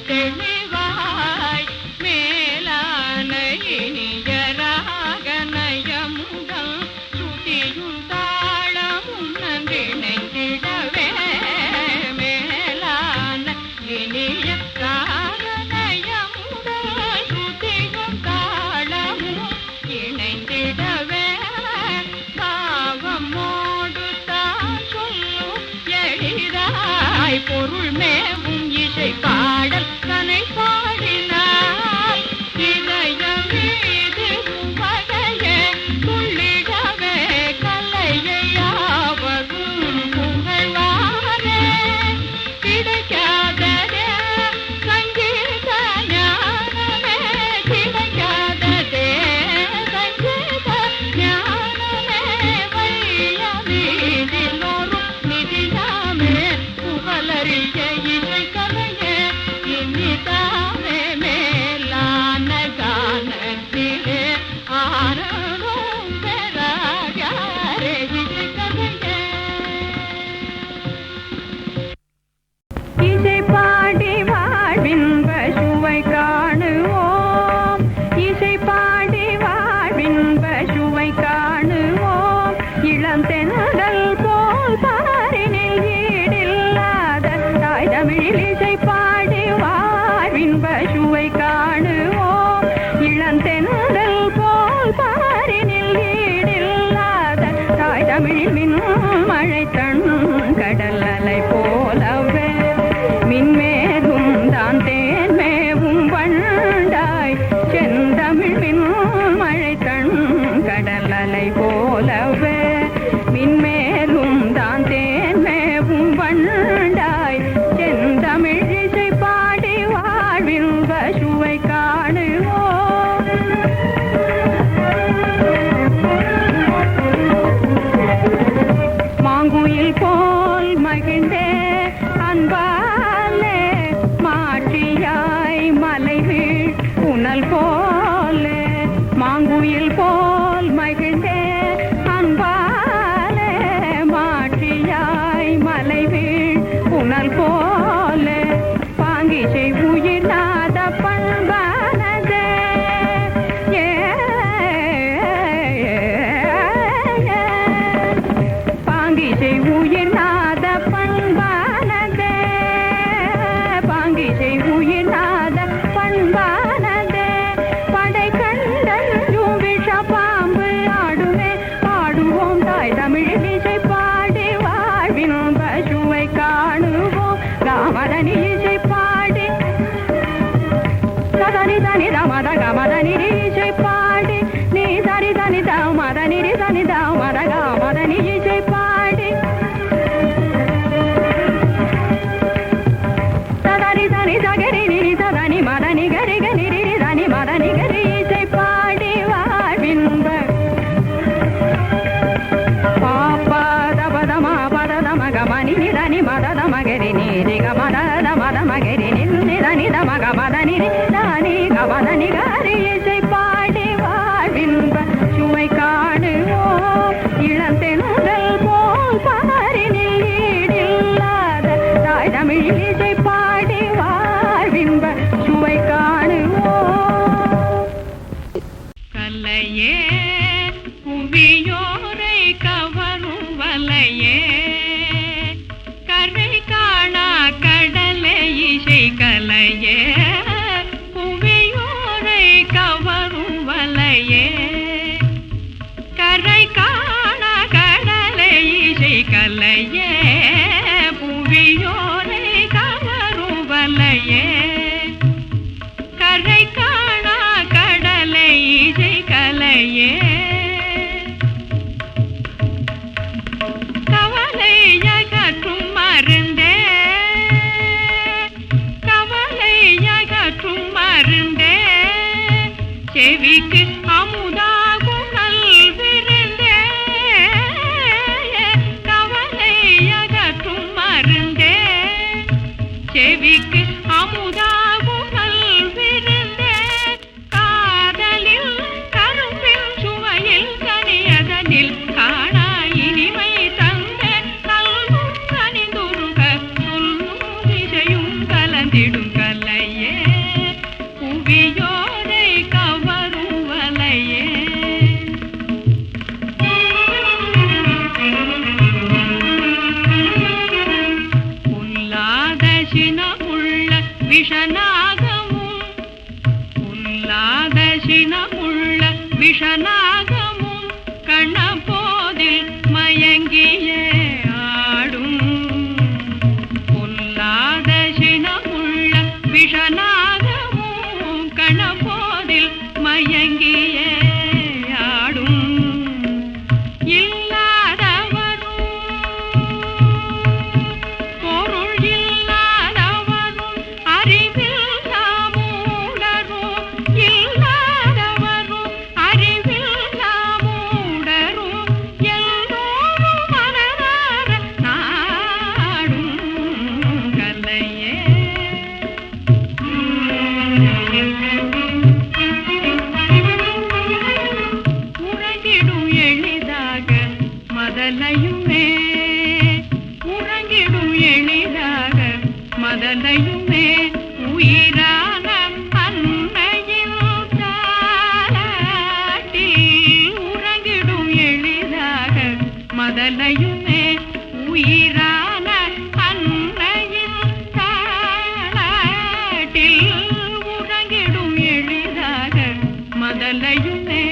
தெளிவாய் மயங்கியே ஆடும் பொல்லாத சினமுள்ள மதலையுமே உயிரான அன்னையில் தாலாட்டி உறங்கிடும் எளிதாக மதலையுமே உயிரான அன்னையில் தாலாட்டி உறங்கிடும் எளிதாக மதலையுமே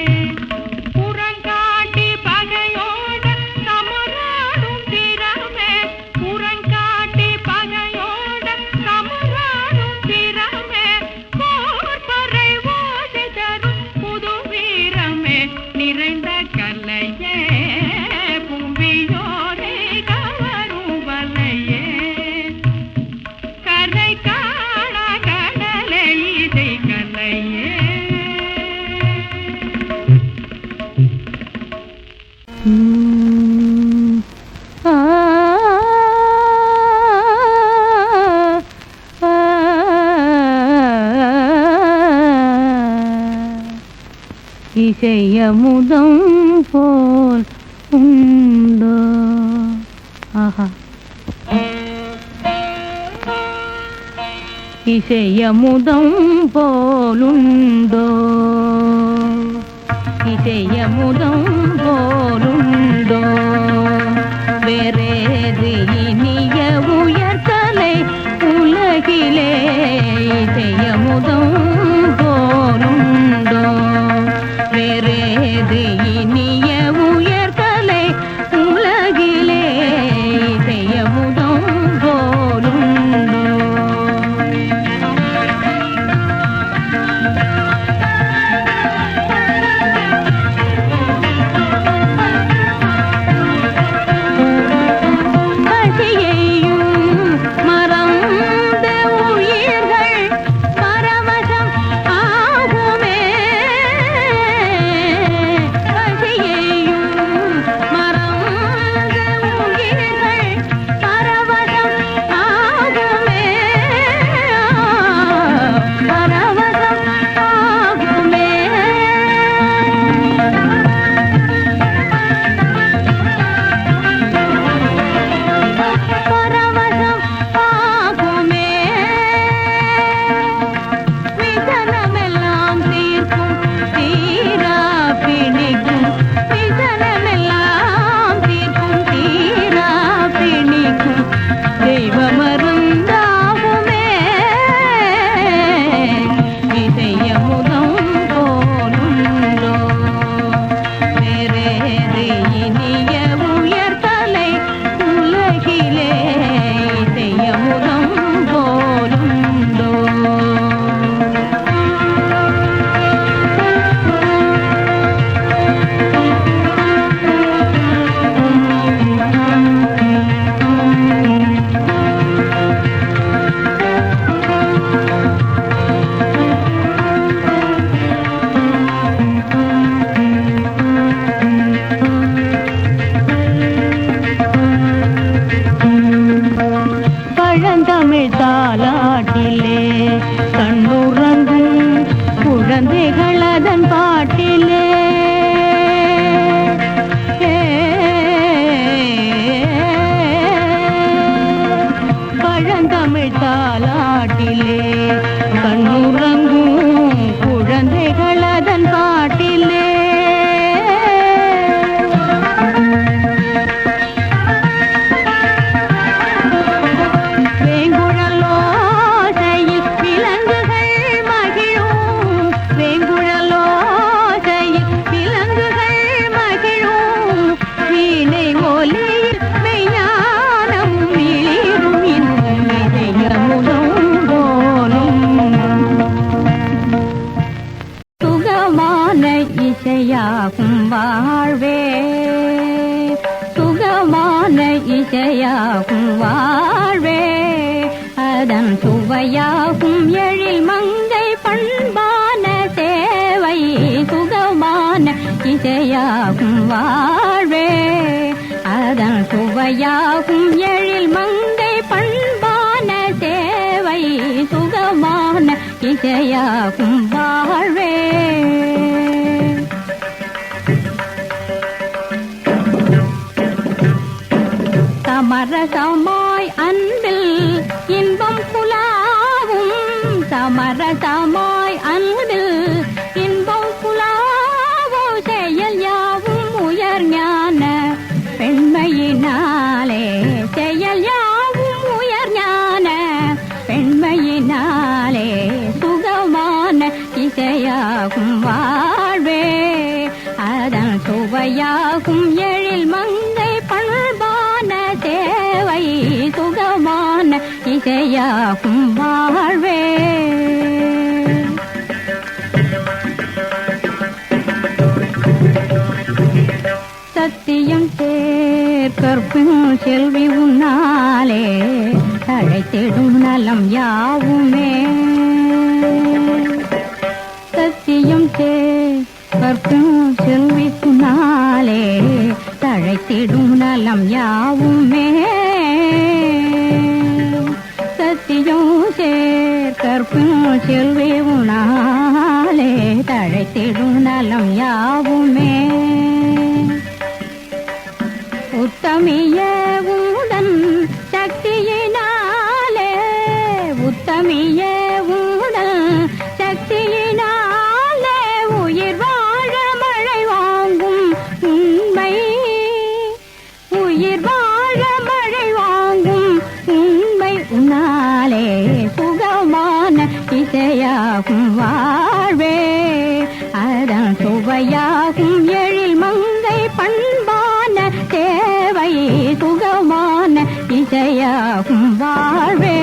இசையமுதம் போல் உண்டோ ஆஹா இசையமுதம் போலுண்டோ இசையமுதம் போலுண்டோ வேறேது இனிய உயர்தலை உலகிலே இசையமுதம் போலுண்டோ வேறேது இனிய உயர்தலை உலகிலே இசையமுதம் போலுண்டோ பழந்தமிழ் தாலாட்டிலே கண்ணுறங்கும் குழந்தைகள் அதன் பாட்டிலே பழந்தமிழ் தாலாட்டிலே கண்ணுறங்கும் குழந்தைகள் அதன் பாட்டிலே வேங்குழலோசையில் விலங்குகள் மகிழும் வேங்குழல் இசையாகும் எழில் மங்கை பண்பான சேவை சுகமான இசையாகும் வாழ்வே அதன் சுவையாகும் எழில் மங்கை பண்பான சேவை சுகமான இசையாகும் வாழ்வே சமரசமாய் அன்பில் இன்பம் புலாவும் சமரசமாய் அன்பில் இன்பம் புலாவும் செயல் யாவும் உயர் ஞான பெண்மையினாலே செயல் யாவும் உயர் ஞான பெண்மையினாலே சுகமான இசையாகும் வாழ்வே அதன் சுவையாகும் எழில் மங்கை பண்பான தேவை சுகமான இசையாகும் வாழ்வே சத்தியம் சேர்க்கற்கும் செல்வி உன்னாலே தழைத்திடும் நலம் யாவுமே சத்தியம் சேர்க்கற்கும் செல்வி உன்னாலே தழைத்திடும் நலம் யாவுமே சத்தியம் சேர்க்கற்கும் செல்வி உன்னாலே தழைத்திடும் நலம் யாவுமே உத்தமிய உடன் சக்தியினாலே உத்தமிய உடன் சக்தியினாலே உயிர் வாழ மழை வாங்கும் உண்மை உயிர் வாழ மழை வாங்கும் உண்மை உன்னாலே சுகமான இசையாகும் வாழ்வே அதன் சுவையாகும் எழில் மங்கை பண்பான தேவை சுகமான இசையாகும் வாழ்வே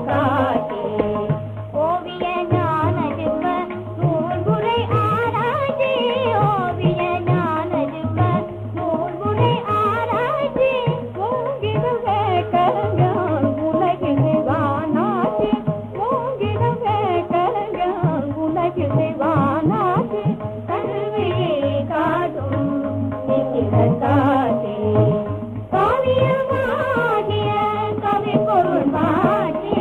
காட்டி ஓவிய ஞானஜுப நூல்முறை ஆராய்ச்சி ஓவிய ஞானஜுப நூல்முறை ஆராய்ச்சி மூங்கிடுவே கலைஞர் உலகில் வானாச்சி மூங்கிடுவே கலைஞர் உலகில் வானாச்சி கல்வியை காட்டும் காட்டி காவியமாகிய கவி பொருள் மாற்றி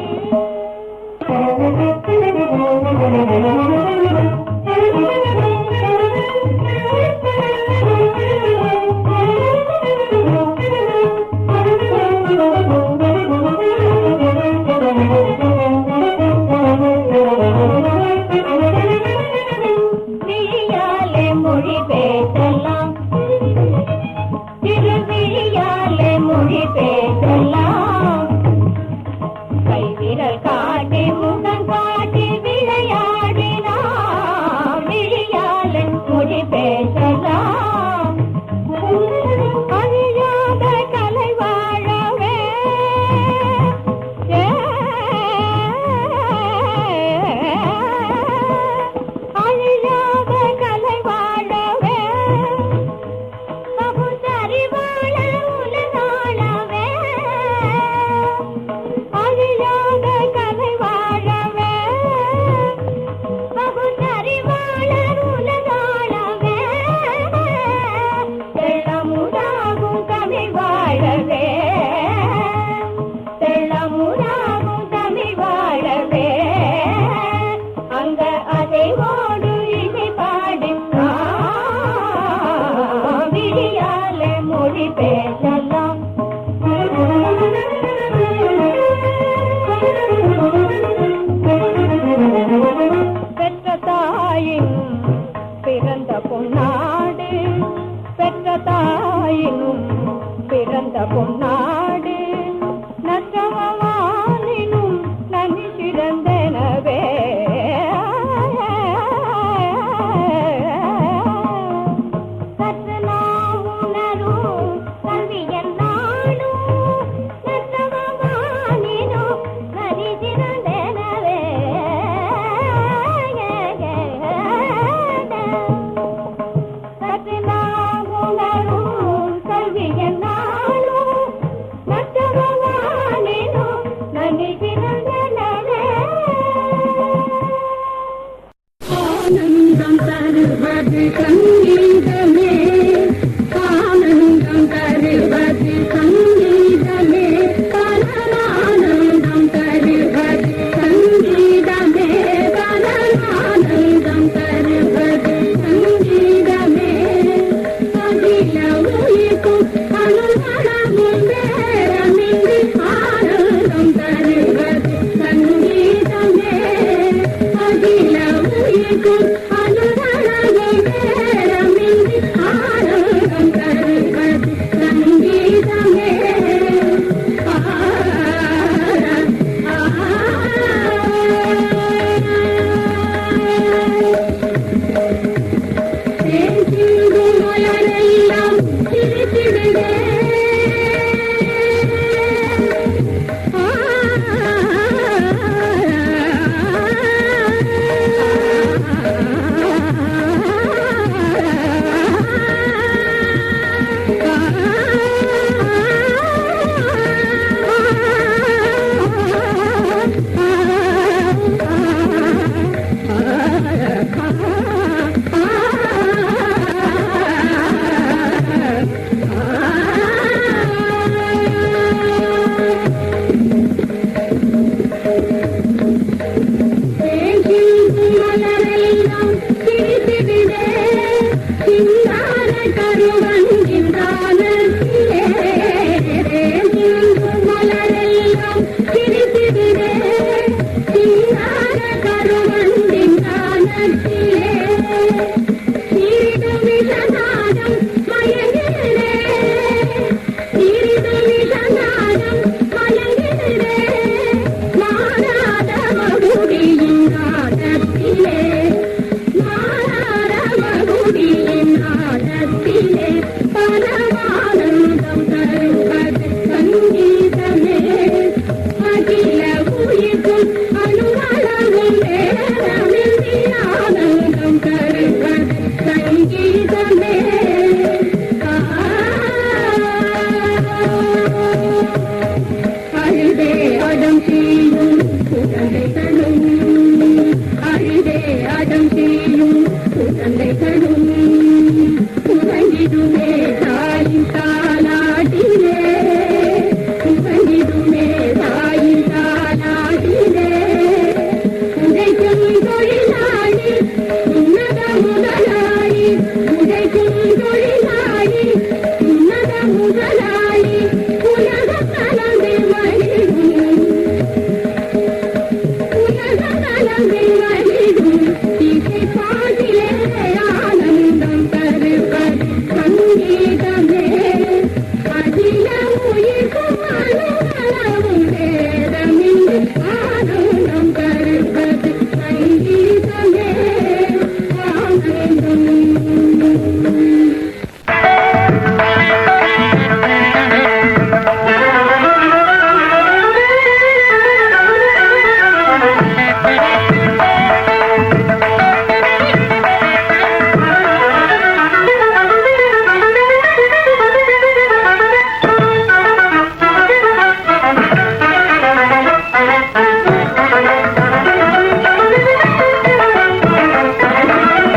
விழியாலே மொழி பேசலாம் திருவிழியாலே மொழி பேசலாம் கைவிரல் காட்டி முகம் காட்டி விளையாடினாம் விழியாலே மொழி பேசலாம் அழியாத கலை வாழவே அழியாத கலை வாழவே பகுத்தறிவாள உலகாளவே அழியாத கலை வாழவே பகுத்தறிவாளர் உலகாளவே தெள்ளமுதாகும் தமிழ் வாழவே தெள்ளமுதாகும் தமிழ் வாழவே அங்க அதைவோடு இசை பாடி விழியாலே மொழி பேசலாம் பெற்ற தாயின் பிறந்த பொன்னாடு பெற்ற தாயினும் பிறந்த பொன்னாடு நற்றவானினும் நனி சிறந்தனவே சற்று நாம் உணரும் கல்வியல் நாடும் நற்றவானினும் நனி சிறந்தனவே சற்று நாம் உணரும் கல்வியல் நாடும்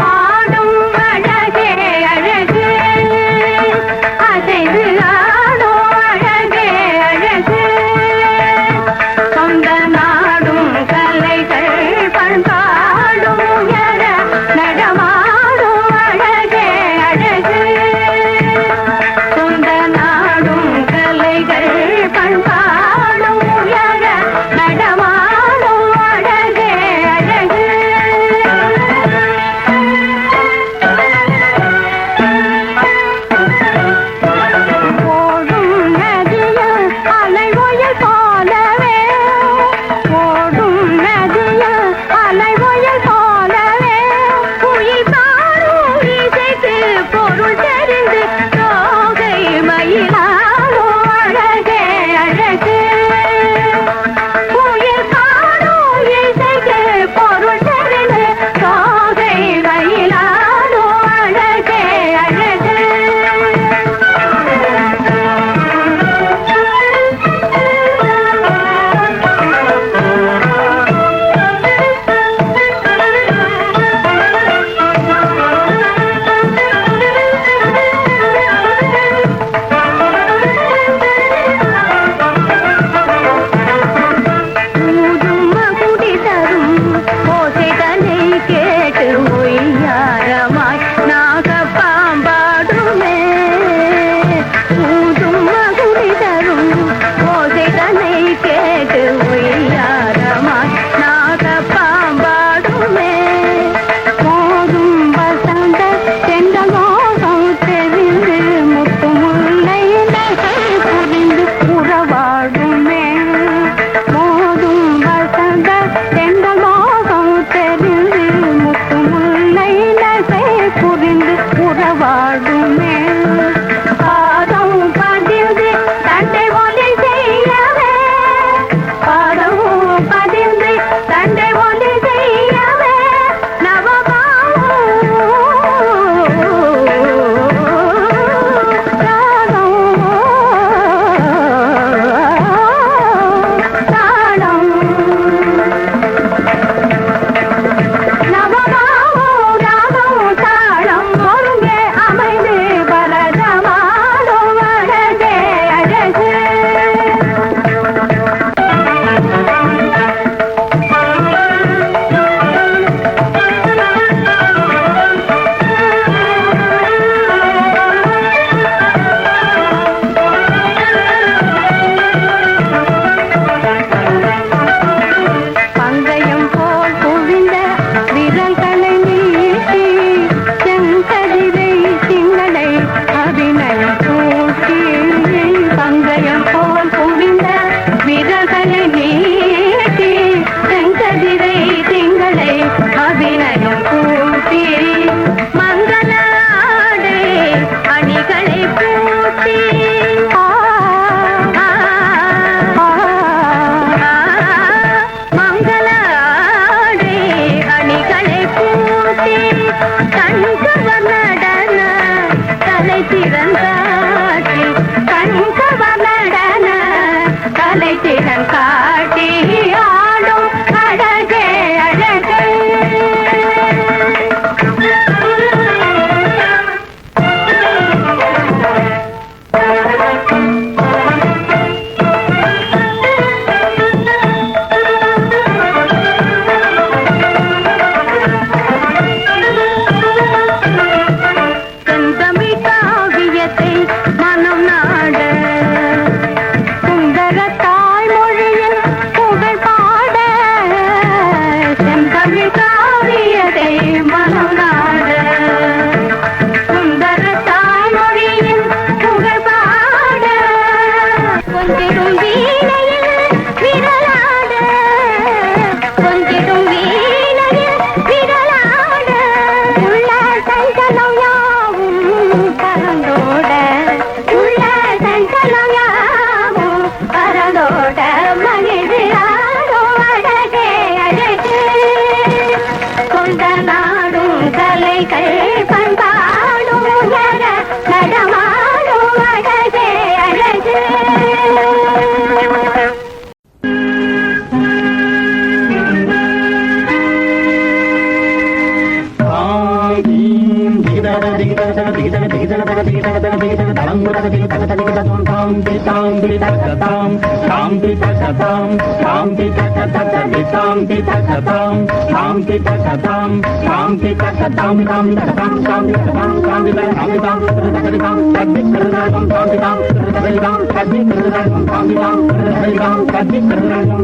ஆடும் அழகே அழகு அசைந்து ஆடும் அழகே அழகு சொந்த நாடும் கலைகள் பண்பாடும் உயர நடமாடும் அழகே அழகு சொந்த நாடும் கலைகள் பண்பாடும் உயர நடமா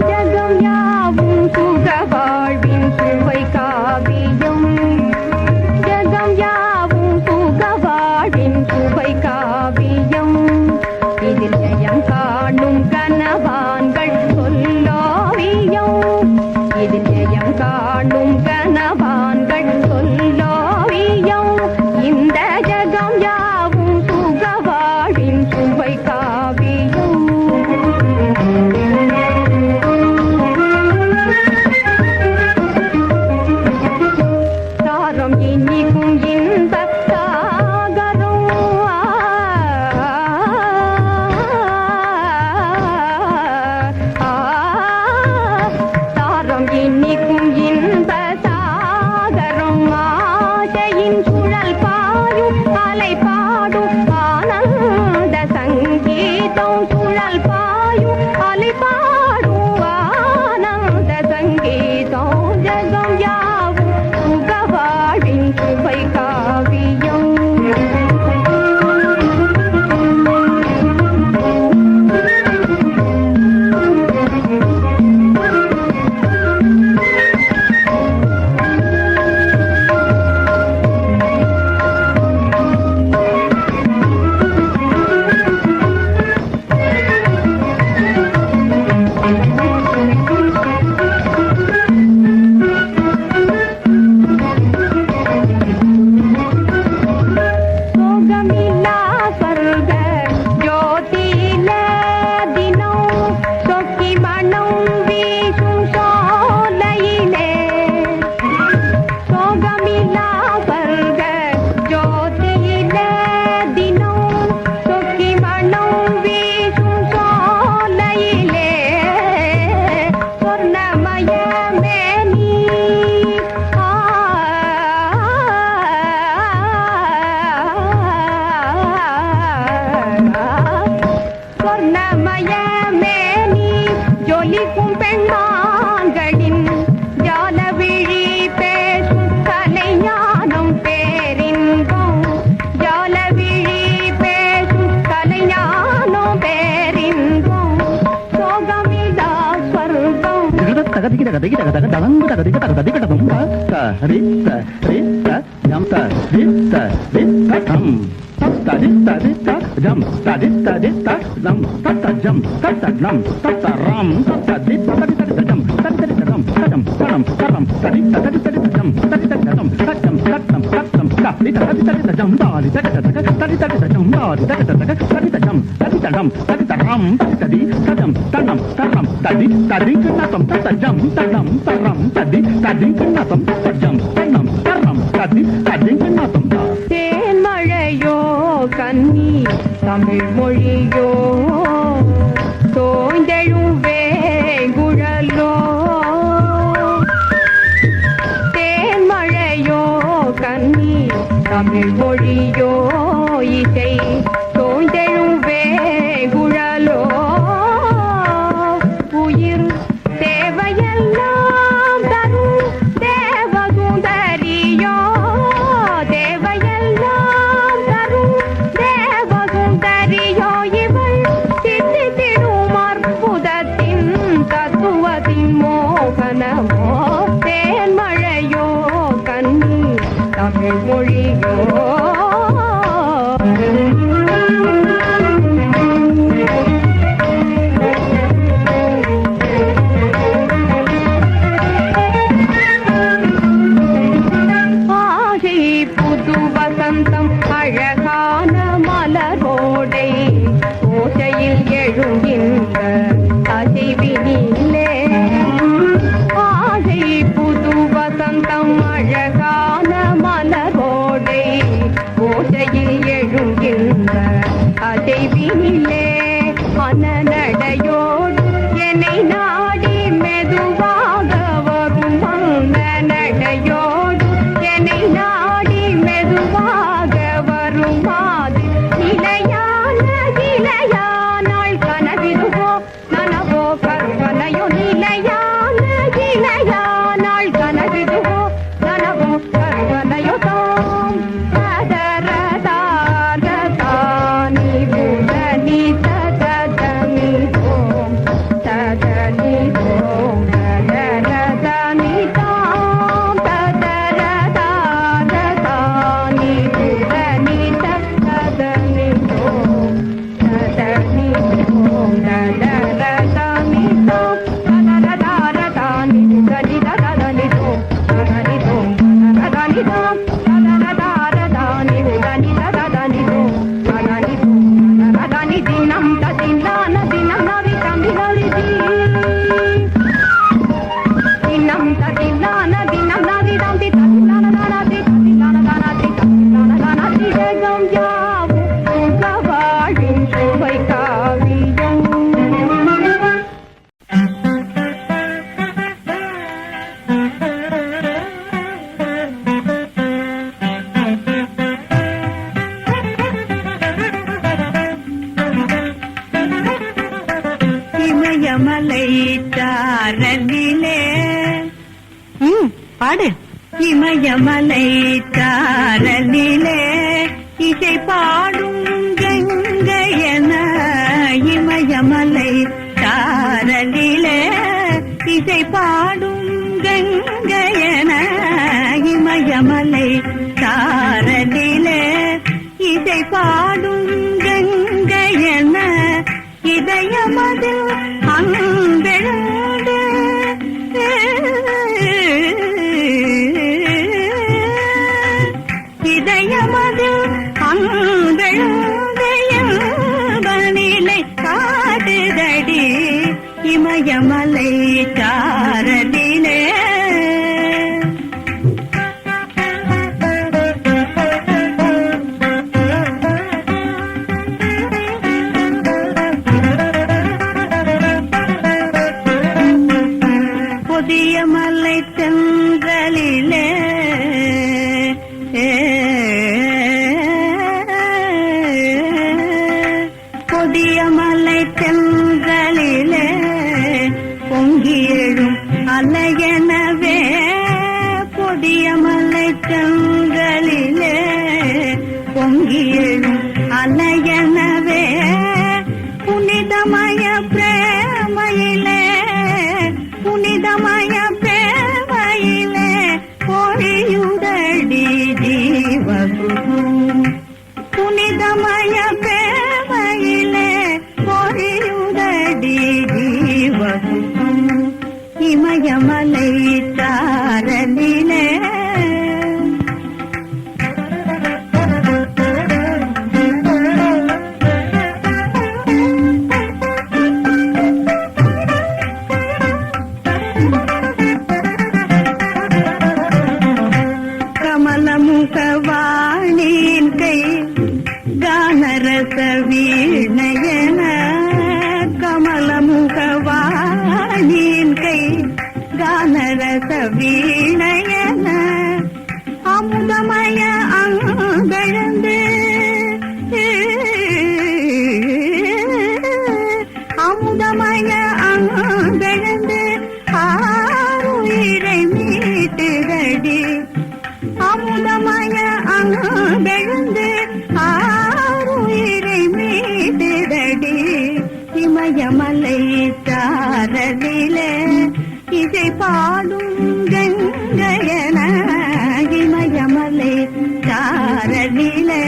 ஜகம் யாவும் சுக வாழ்வின் சுவை காவியம் ஜகம் யாவும் சுக வாழ்வின் சுவை காவியம் இதில் ஜெயம் காணும் கனவான்கள் சொல்லோவியம் இதில் ஜெயம் காணும் கனவான்கள் சொல்லோவியம் இந்த ஜகம் யாவும் சுக வாழ்வின் சுவை காவியம் சாரம் இனிக்கும் இன்ப சாகரம் சாரம் இனிக்கும் இன்ப சாகரம் ஆசையின் சுழல் பாயும் அலை பாடும் ஆனந்த சங்கீதம் சுழல் பாயும் அலை பாடும் ஆனந்த சங்கீதம் ஜகம் யாவும் சுகவாழின் சுவை காவியம் சோகமில்லா ஸ்வர்க ஜோதியில தினம் சொக்கி மனம் வீசும் சோலையிலே சோகமில்லா ஸ்வர்க ஜோதியில தினம் சொக்கி மனம் வீசும் சோலையிலே சொர்ணமய மேனி சொர்ணமய மேனி ஜொலிக்கும் பெண்மான்களின் ஜால விழி பேசும் கலைஞானம் பேரின்பம் ஜால விழி பேசும் கலைஞானம் பேரின்பம் சோகமில்லா ஸ்வர்கம் தேன்மழையோ கன்னி தமிழ் மொழியோ தோய்ந்தெழும் வேங்குழலோ தேன்மழையோ கன்னி தமிழ் மொழியோ இசை தோய்ந்தெழும் வேங்குழலோ உயிர் தேவையெல்லாம் தரும் தேவசுந்தரியோ தேவையெல்லாம் தரும் தேவசுந்தரியோ இவள் சித்தித்திடும் அற்புதத்தின் தத்துவத்தின் மோகனமோ தேன்மழையோ கன்னி தமிழ் மொழியோ பாடு. இமயமலை சாரலிலே இசை பாடும் கங்கையன, இமயமலை சாரலிலே இசை பாடும் கங்கையன, இமயமலை சாரலிலே இசை பாடும் கங்கையன, இதயமதில் அன்பெழுந்து இதயமதில் அன்பெழுந்தயல்பனிலை காடுதடி இமயமலை சாரலிலே. புதிய மலை தென்றலிலே புதிய மலை தென்றலிலே பொங்கி எழும் அலையெனவே, புதிய மலை தென்றலிலே பொங்கி எழும் அலையெனவே, புனிதமய பிரேமையிலே புனிதமய பிரேமையிலே பொழியுதடி ஜீவசுகம், புனிதமய பிரேமையிலே பொழியுதடி ஜீவசுகம் இமயமலை சாரலிலே. கமலமுகவாணின் கை கானரச வீணையன, கமலமுகவாணின் கை கானரச வீணையன, அமுதமய அங்கழந்து அமுதமய அங்கழந்து ஆருயிரை மீட்டுதடி, அமுதமய அங்கழந்து ஆருயிரை மீட்டுதடி இமயமலை சாரலிலே இசை பாடும் கங்கையன, இமயமலை சாரலிலே.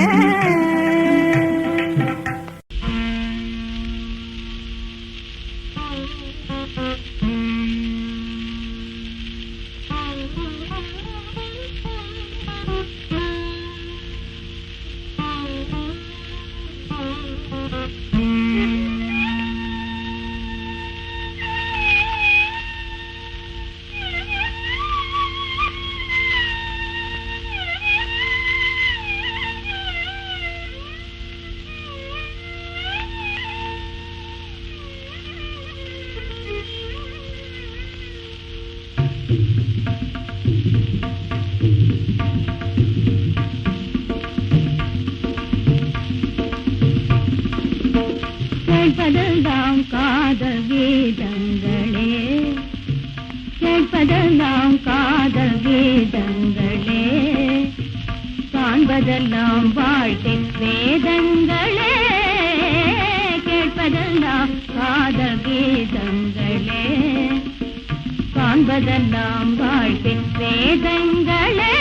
கேட்பதெல்லாம் காதல் கீதங்களே, கேட்பதெல்லாம் காதல் கீதங்களே, காண்பதெல்லாம் வாழ்க்கை வேதங்களே, கேட்பதெல்லாம் காதல் கீதங்களே, காண்பதெல்லாம் வாழ்க்கை வேதங்களே,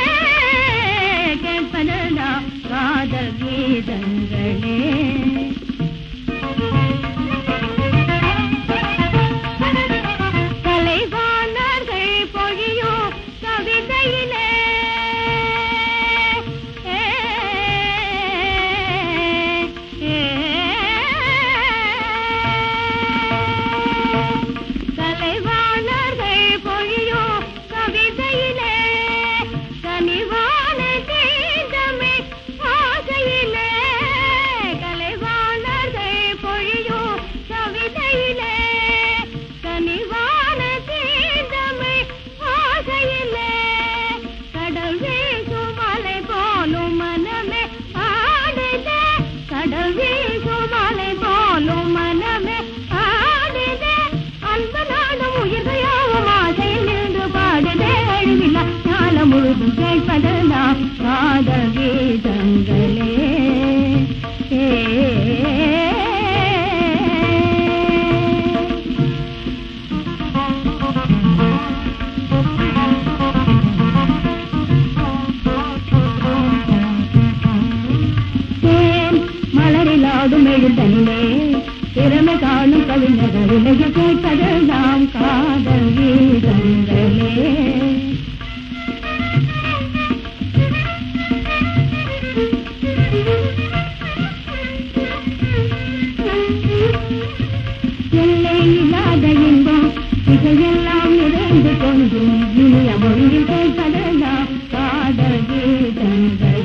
கேட்பதெல்லாம் காதல் கீதங்களே. கலைவான பொழுதும் கேட்பதெல்லாம் காதல் கீதங்களே. மலரில் ஆடும் எழுதனிலே திறமை காணும் கவிஞர்கள் உலகில் கேட்பதெல்லாம் காதல் கீதங்களே. எல்லை இல்லாத இன்பம் இதையெல்லாம் நிறைந்து கொண்டும் இனிய மொழியில் கேட்பதெல்லாம் காதல் கீதங்களே.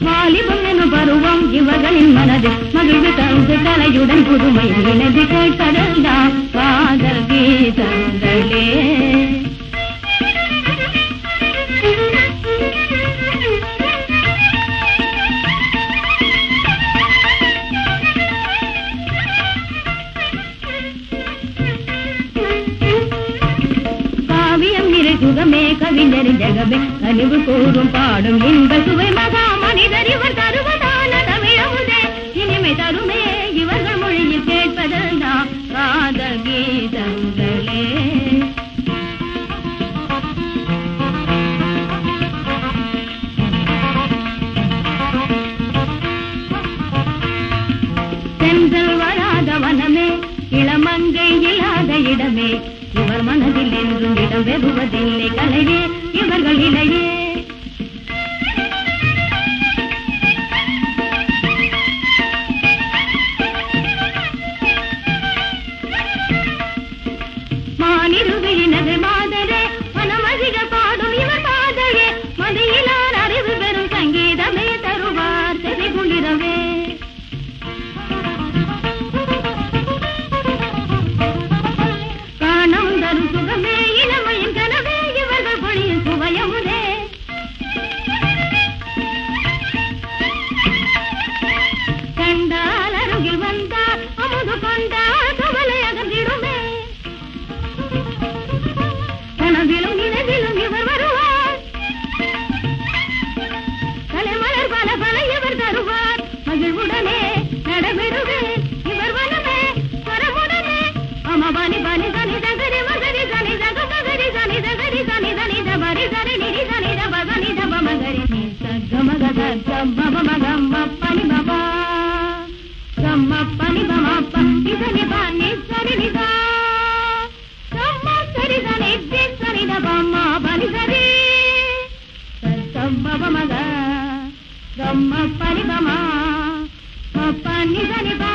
வாலிபம் எனும் பருவம் இவர்களின் மனதில் மகிழ்வு தந்து கலையுடன் புதுமை இணைந்து கேட்பதெல்லாம் காதல் கீதங்களே. காவியம் நிறை சுகமே கவிஞரின் ஜகமே கனிவு கூறும் பாடும் இன்ப சுவை மகா மனிதர் இவர் தருவதான தமிழமுதே இனிமை தருமே இவர்கள் மொழியில் கேட்பதெல்லாம் காதல் கீதங்களே. சென்றல் வராத வனமே இளமங்கை இல்லாத இடமே இவர் மனதில் என்றும் இடம் பெறுவதில்லை கலையே இவர்கள் இலையே. மானிருவியினது மாதரே மனமதிக பாடும் இவர் பாதையே மதியிலார் அறிவு பெறும் சங்கீதமே தருவார் செவி குளிரவே. காணம் தரும் சுகமே இளமையின் கனவே இவர்கள் பொழியும் சுவையமுதே. கண்டால் அருகில் வந்தார் அமுது கொண்டார் கவலை அகன்றிடுமே. கனவிலும் நினைவிலும் இவர் வருவார் கலைமலர் பல பல இவர் தருவார் மகிழ்வுடனே நடைபெறுவேன் இவர் வனமே வரமுடனே அமபானி பானி சனி தகரி மகரி சனி தக மகரி சனி தகரி சனி தனி தபரி சரி நிரி சனி தப சனி தப மகரி சகமக சகம மகம பனி பபா கம்ம பனி பமப்ப இதனி பானி சரி நிதா கம்ம சரி சனி சரி தபம பனி சரி சகம மக கம்ம பனி பமா பனி சனி பா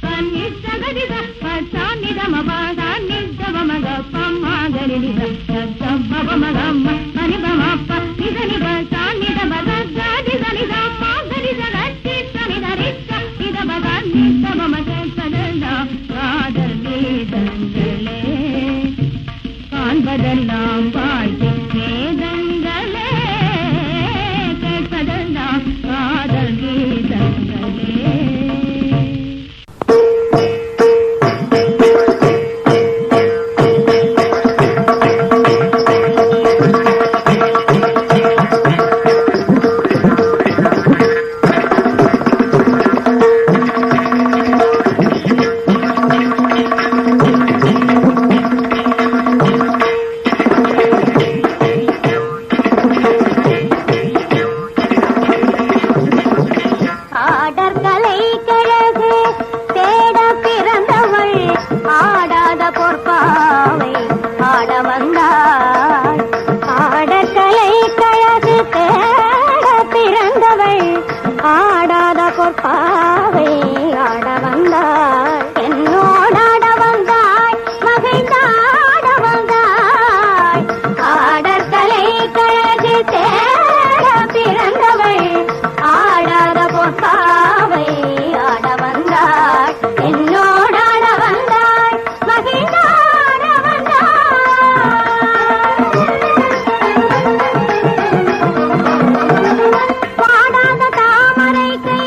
பனி சகதி பசானி தம பாசானி தம மக பம்மா கரி நித சகம மகம பனி பமப்ப இதனி பசானி தம கதி சனி தம கரி சகதி சனி தரிச்ச இத பசானி தம மக சதனா காதல் கீதங்களே. காண்பதெல்லாம் வாழ்க்கை வேதங்களே கேட்பதெல்லாம் காதல் கீதங்களே. பொற்பாவை ஆட வந்தாள் என்னோடாட வந்தாள் மகிழ்ந்தாட வந்தாள் ஆடற்கலை கழகு தேட பிறந்தவள் ஆடாத பொற்பாவை ஆட வந்தாள் என்னோடாட வந்தாள் மகிழ்ந்தாட வந்தாள் பாடாத தாமரை கை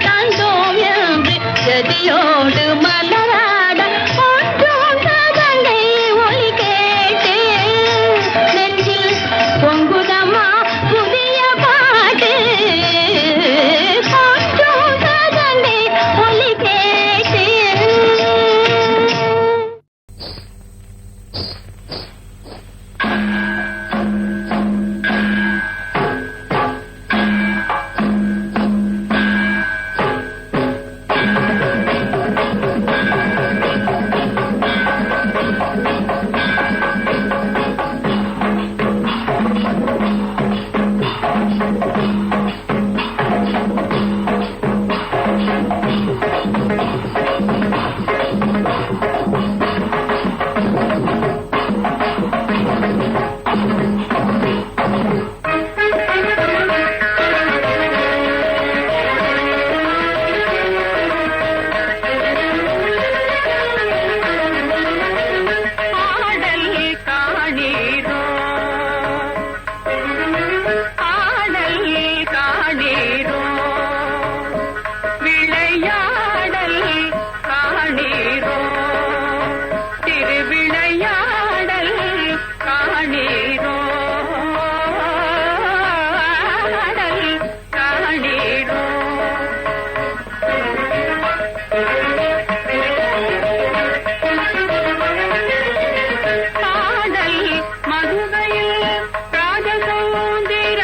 தந்தோம் திருவிளையாடல் காணீரோ திருவிளையாடல் காணீரோ காணீரோ பாடல் மதுரையில் ராஜசௌந்திர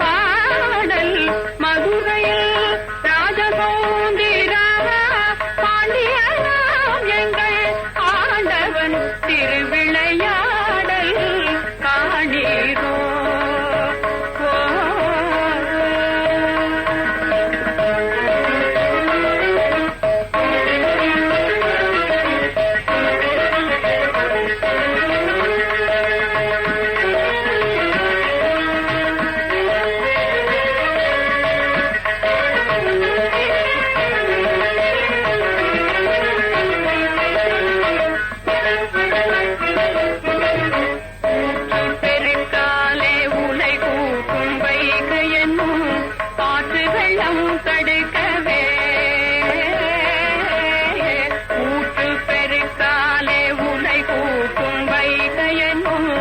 பாடல் மதுரையில் ராஜசௌந்திர பாண்டியனாம் எங்கள் ஆண்டவன் திருவிளையாடல் காணீரோ பெருக்காலே உலை கூட்டும் வைகையென்னும் பாட்டு வெள்ளம் தடுக்கவே ஊற்று பெருக்காலே உலை கூட்டும் வைகையென்னும்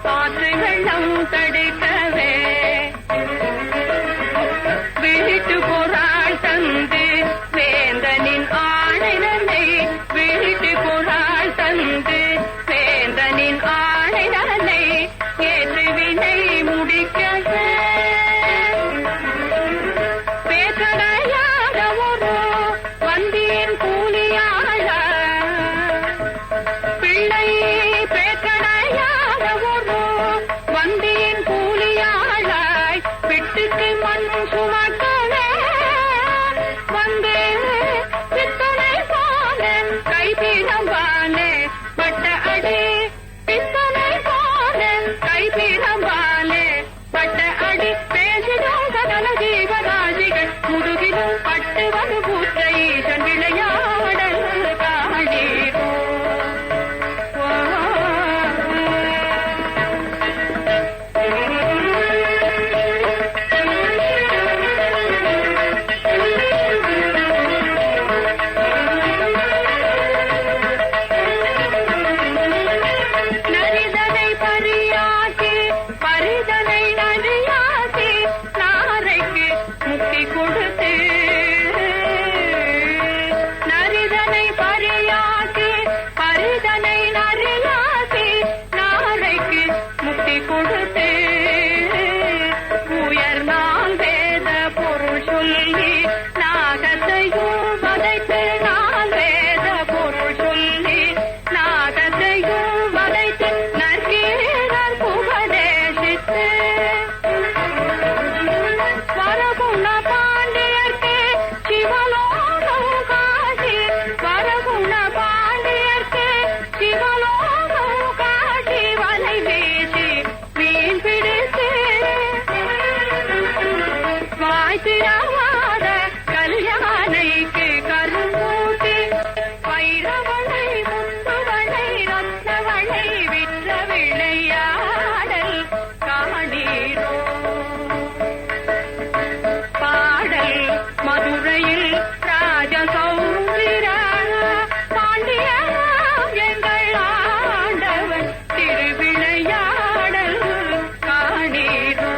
பாட்டு வெள்ளம் தடுக்கவே வீட்டு பொறாள் தந்து வேந்தனின் ஆணைதனை வீட்டு பொறாள் தந்து வேந்தனின் ஆணைதனை ஏற்றுவினை முடிக்கவே பேசடையாத ஒரு வந்தியின் கூலியாள பிள்ளை பேசடையாத ஒரு வந்தியின் கூலியாளாய் பிட்டுக்கு மண் சுமக்கவே வந்து பித்தனை போனேன் கைப்பிடம்பானே பட்ட அடி பித்தனை போனேன் கைப்பிடம்பானே பட்ட அடி பேசிடும் சகல ஜீவராசிகள் முதுகிலும் பட்டு வந்து பூத்த ஈசன் விளையாடல் காணீரோ நரிதனை பரியாக்கி பரிதனை நரியாக்கி நாரைக்கு முக்தி கொடுத்து நரிதனை பரியாக்கி பரிதனை நரியாக்கி நாரைக்கு முக்தி கொடுத்து உயர் நாள் வேத பொருள் சொல்லி நாகத்தையும் வதைத்து நாள் வேத பொருள் சொல்லி நாகத்தையும் வதைத்து நற்கீரர் உபதேசித்து வரகுண பாண்டியர்க்கு சிவலோகம் காட்டி வரகுண பாண்டியர்க்கு சிவலோகம் காட்டி வலை வீசி மீன் பிடித்து வாய்த்திரவாத கல்யாணைக்கு கரும்பூட்டி வைரவளை முத்துவளை ரத்னவளை விற்ற விளையாடல் காணீரோ பாடல் மதுரையில் ராஜசௌந்திர பாண்டியனாம் எங்கள் ஆண்டவன் திருவிளையாடல் காணீரோ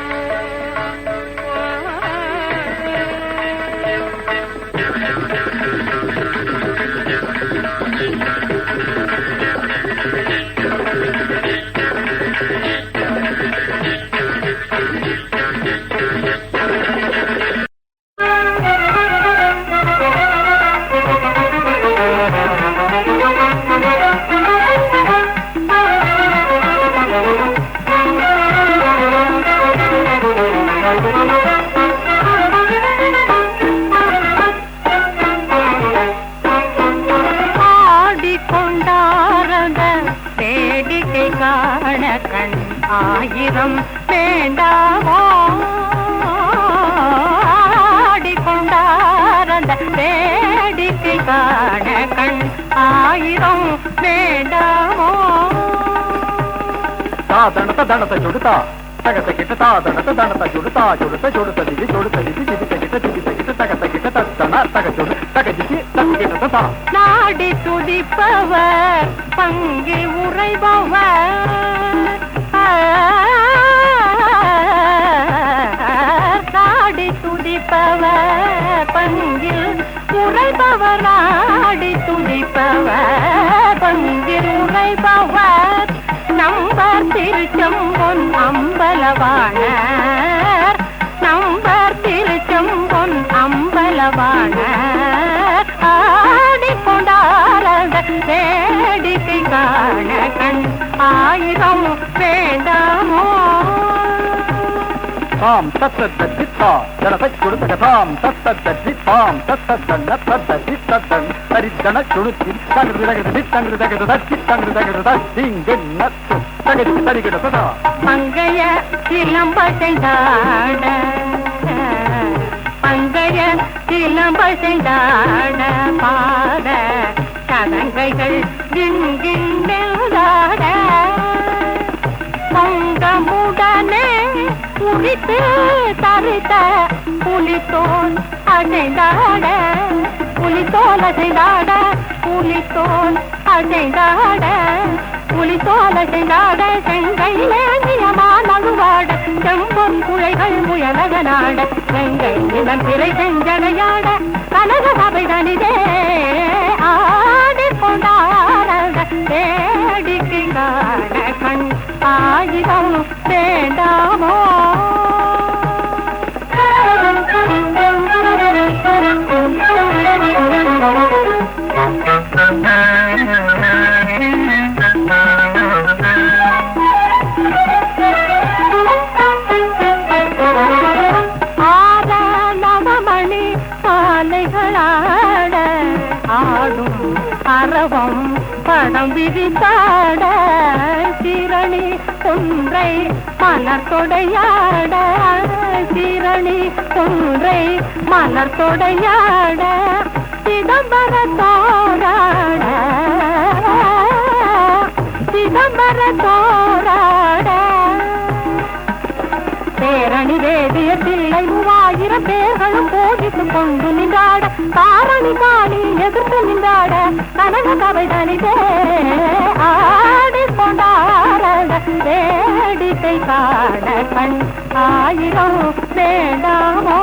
காண கண் ஆயிரம் வேண்டாமோ ஆடிக்கொண்டாரந்த காண கண் ஆயிரம் வேண்டாமோ தாதனத தனத ஜுடுதா தகத கிட்ட தாதனத தனத ஜுடுதா ஜுடுத ஜுடுத திதி ஜுடுத திதி திதி கிட்ட தகத கிட்ட தன தக ஜுடு தக திதி தக கிட்ட தா நாடி துடிப்பவர் பங்கில் உறைபவர் நாடி துடிப்பவர் பங்கில் உறைபவர் நாடி துடிப்பவர் பங்கில் உறைபவர் நம்பர் திருச்செம்பொன் அம்பலவாணர் நம்பர் திருச்செம்பொன் அம்பலவாணர் ஆடிக்கொண்டாரத வேடிக்கை காண கண் ஆயிரம் வேண்டாமோ தாம் தத்தத்தி தா ஜனதை கொடுத்த தாம் தத்தத்தி தாம் தத்தன்ன தத்தத்தி தத்தன் தரித்தன சுடுத்தி தங்கு தகது தங்கு தகது தத்தி தங்கு தகது தத்தி நத்து தகதி தரிகிட ததா பங்கைய இளம்பசைந்தாட பங்கைய இளம்பசைந்தாட பாட கதங்கைகள் திங்கின்றாட பொங்கமுடனே உரித்து தரித்த புலித்தோல் அசைந்தாட புலித்தோல் அசைந்தாட புலித்தோல் அசைந்தாட புலித்தோல் அசைந்தாட செங்கையிலேந்தியமான் அழுவாட செம்பொன் குழைகள் முயலக நாட செங்கை நிலம் பிறை செஞ்சடையாட கனக சபை தனிதே ஆடிக்கொண்டாட வேடிக்கை காண கண் ஆயிரம் வேண்டாமோ ஆர நவமணி சாலைகளாட ஆடும் அரவம் படம் விரித்தாட சீரணி ஒன்றை மலர் தொடையாட சீரணி ஒன்றை மலர் தொடையாட சிதம்பர தோராட சிதம்பர தோராட பேரணி வேதிய பிள்ளை 3000 பேர்களும் போதித்துக் கொண்டு நின்றாட காரணி காணி எதிர்த்து நின்றாட கனக கவை தனிதே ஆடிக்கொண்டாட வேடிக்கை காண கண் ஆயிரம் வேண்டாமோ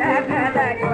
கதரி